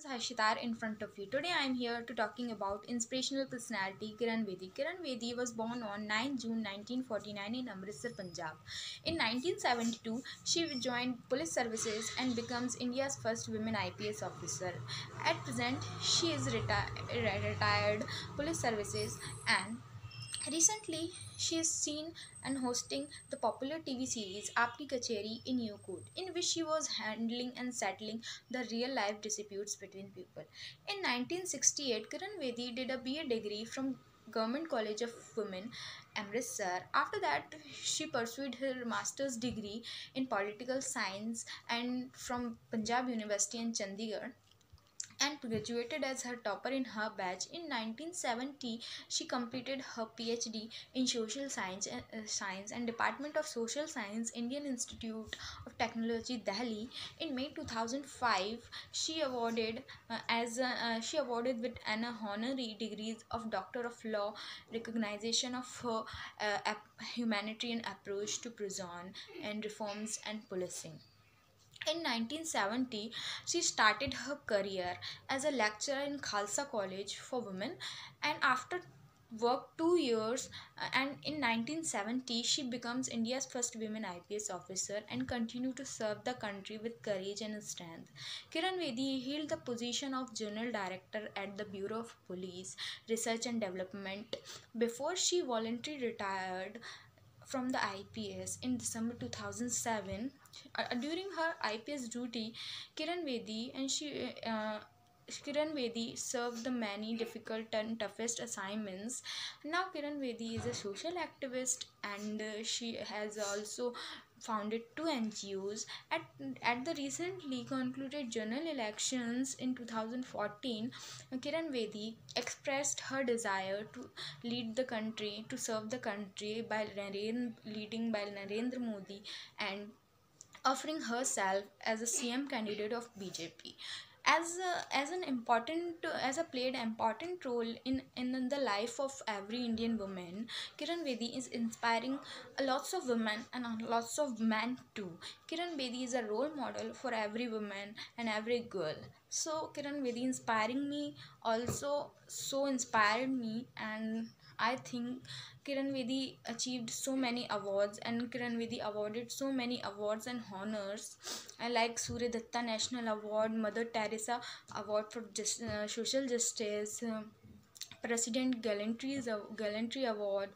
Hashitar in front of you. Today I am here to talking about inspirational personality Kiran Bedi. Kiran Bedi was born on 9 June 1949 in Amritsar, Punjab. In 1972, she joined police services and becomes India's first women IPS officer. At present, she is retired police services and recently, she is seen and hosting the popular TV series Aapki Kacheri in New Code, in which she was handling and settling the real life disputes between people. In 1968, Kiran Bedi did a BA degree from Government College of Women, Amritsar. After that, she pursued her master's degree in political science and from Punjab University in Chandigarh and graduated as her topper in her batch. In 1970, she completed her PhD in social science and Department of Social Science, Indian Institute of Technology, Delhi. In May 2005, she awarded with an honorary degrees of Doctor of Law, recognition of her humanitarian approach to prison and reforms and policing. In 1970, she started her career as a lecturer in Khalsa College for Women, and after worked 2 years, and in 1970 she becomes India's first women IPS officer and continued to serve the country with courage and strength. Kiran Bedi held the position of General Director at the Bureau of Police Research and Development before she voluntarily retired from the IPS in December 2007. During her IPS duty, Kiran Bedi and she Kiran Bedi served the many difficult and toughest assignments. Now Kiran Bedi is a social activist and she has also founded two NGOs. At the recently concluded general elections in 2014, Kiran Bedi expressed her desire to lead the country, to serve the country by leading by Narendra Modi and offering herself as a CM candidate of BJP. As a played important role in the life of every Indian woman, Kiran Bedi is inspiring lots of women and lots of men too. Kiran Bedi is a role model for every woman and every girl. So Kiran Bedi inspiring me also so inspired me, and I think Kiran Bedi achieved so many awards, and Kiran Bedi awarded so many awards and honors. I like Surya Datta National Award, Mother Teresa Award for Social Justice, President Gallantry Award,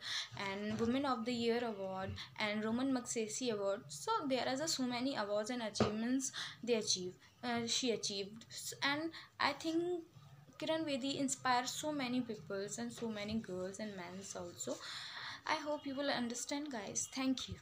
and Women of the Year Award, and Roman Magsaysay Award. So there are so many awards and achievements she achieved, and I think Kiran Bedi inspires so many people and so many girls and men also. I hope you will understand, guys. Thank you.